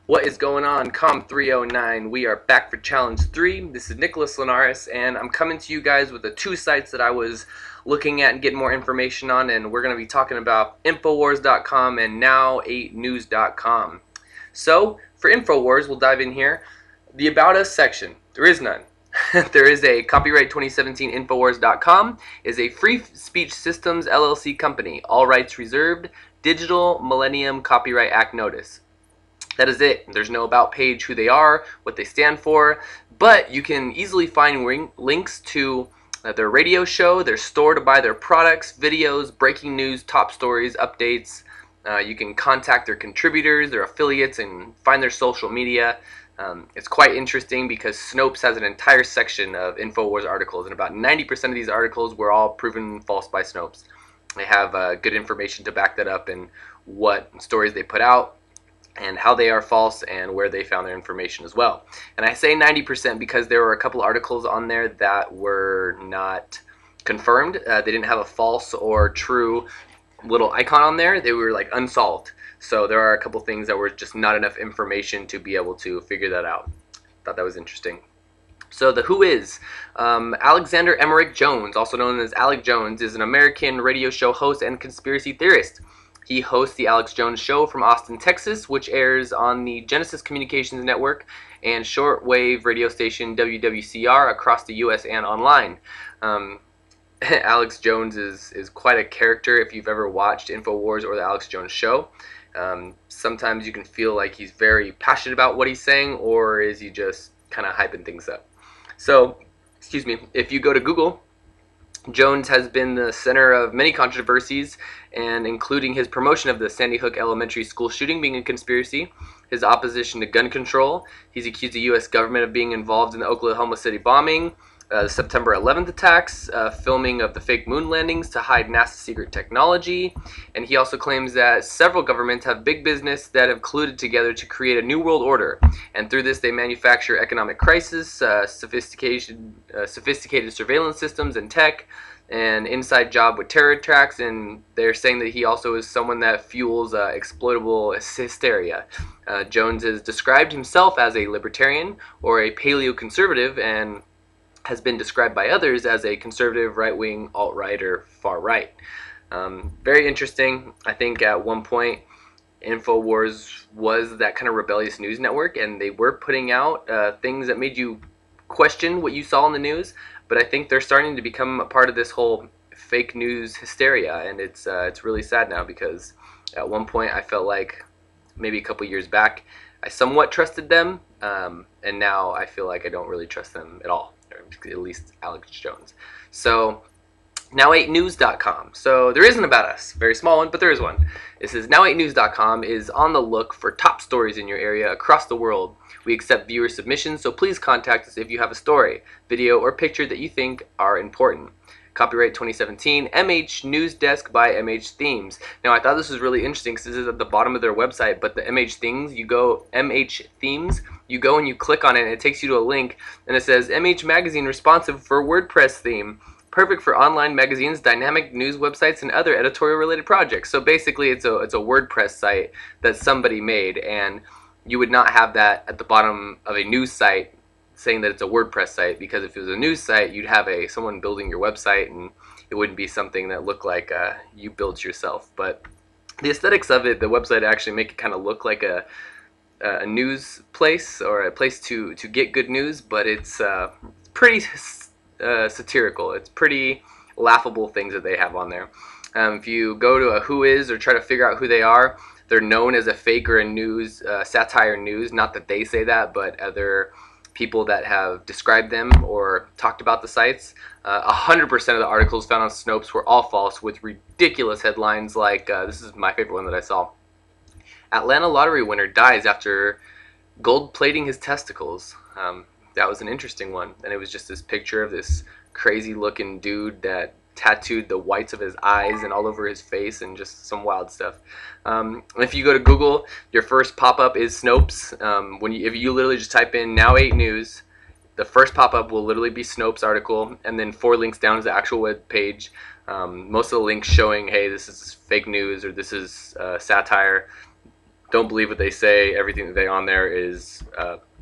What is going on, Com309? We are back for Challenge 3. This is Nicholas Linares, and I'm coming to you guys with the two sites that I was looking at and getting more information on, and we're going to be talking about Infowars.com and Now8News.com. So, for Infowars, we'll dive in here. The About Us section, there is none. There is a copyright 2017 Infowars.com is a free speech systems LLC company, all rights reserved, Digital Millennium Copyright Act notice. That is it. There's no about page, who they are, what they stand for, but you can easily find links to their radio show, their store to buy their products, videos, breaking news, top stories, updates. You can contact their contributors, their affiliates, and find their social media. It's quite interesting because Snopes has an entire section of InfoWars articles, and about 90% of these articles were all proven false by Snopes. They have good information to back that up and what stories they put out, and how they are false and where they found their information as well. And I say 90% because there were a couple articles on there that were not confirmed. They didn't have a false or true little icon on there. They were like unsolved. So there are a couple things that were just not enough information to be able to figure that out. Thought that was interesting. So the Who Is. Alexander Emmerich Jones, also known as Alec Jones, is an American radio show host and conspiracy theorist. He hosts the Alex Jones Show from Austin, Texas, which airs on the Genesis Communications Network and shortwave radio station WWCR across the U.S. and online. Alex Jones is quite a character if you've ever watched InfoWars or the Alex Jones Show. Sometimes you can feel like he's very passionate about what he's saying, or is he just kind of hyping things up. So, excuse me, if you go to Google, Jones has been the center of many controversies, and including his promotion of the Sandy Hook Elementary School shooting being a conspiracy, his opposition to gun control. He's accused the U.S. government of being involved in the Oklahoma City bombing, the September 11th attacks, filming of the fake moon landings to hide NASA's secret technology, and he also claims that several governments have big business that have colluded together to create a new world order, and through this they manufacture economic crisis, sophisticated surveillance systems and tech, an inside job with terror attacks, and they're saying that he also is someone that fuels exploitable hysteria. Jones has described himself as a libertarian or a paleoconservative, and has been described by others as a conservative, right-wing, alt-right, or far-right. Very interesting. I think at one point InfoWars was that kind of rebellious news network, and they were putting out things that made you question what you saw in the news, but I think they're starting to become a part of this whole fake news hysteria, and it's really sad now, because at one point I felt like maybe a couple years back I somewhat trusted them, and now I feel like I don't really trust them at all, or at least Alex Jones. So Now8News.com. So there is an About Us, very small one, but there is one. It says Now8News.com is on the look for top stories in your area across the world. We accept viewer submissions, so please contact us if you have a story, video, or picture that you think are important. Copyright 2017, MH News Desk by MH Themes. Now I thought this was really interesting because this is at the bottom of their website, but the MH Themes, MH Themes, you go and you click on it and it takes you to a link, and it says MH Magazine responsive for WordPress theme. Perfect for online magazines, dynamic news websites, and other editorial related projects. So basically it's a WordPress site that somebody made, and you would not have that at the bottom of a news site saying that it's a WordPress site, because if it was a news site you'd have someone building your website, and it wouldn't be something that looked like you built yourself. But the aesthetics of it, the website actually make it kind of look like a news place, or a place to get good news, but it's pretty satirical. It's pretty laughable things that they have on there. If you go to a Who Is or try to figure out who they are, they're known as a fake or a news, satire news. Not that they say that, but other people that have described them or talked about the sites. 100% of the articles found on Snopes were all false, with ridiculous headlines like, this is my favorite one that I saw. Atlanta lottery winner dies after gold plating his testicles. That was an interesting one, and it was just this picture of this crazy looking dude that tattooed the whites of his eyes and all over his face, and just some wild stuff. If you go to Google, your first pop-up is Snopes. If you literally just type in Now8News, the first pop-up will literally be Snopes article, and then 4 links down is the actual web page. Most of the links showing, hey, this is fake news, or this is satire. Don't believe what they say. Everything that they on there is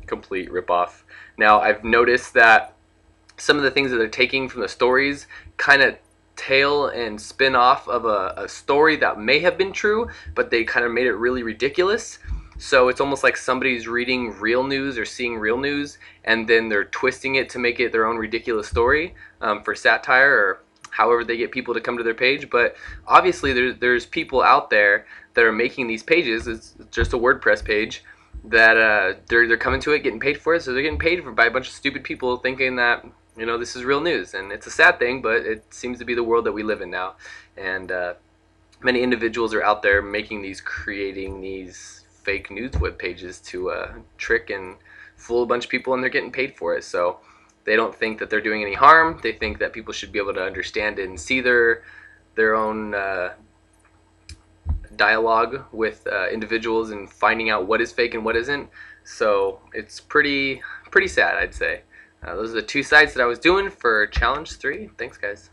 complete ripoff. Now, I've noticed that some of the things that they're taking from the stories kind of tail and spin off of a story that may have been true, but they kind of made it really ridiculous. So it's almost like somebody's reading real news or seeing real news, and then they're twisting it to make it their own ridiculous story for satire or however they get people to come to their page. But obviously, there's people out there that are making these pages. It's just a WordPress page that they're coming to it, getting paid for it. So they're getting paid for by a bunch of stupid people thinking that this is real news, and it's a sad thing, but it seems to be the world that we live in now. And many individuals are out there creating these fake news web pages to trick and fool a bunch of people, and they're getting paid for it. So they don't think that they're doing any harm. They think that people should be able to understand it and see their own dialogue with individuals and finding out what is fake and what isn't. So it's pretty sad, I'd say. Those are the two sites that I was doing for Challenge 3. Thanks, guys.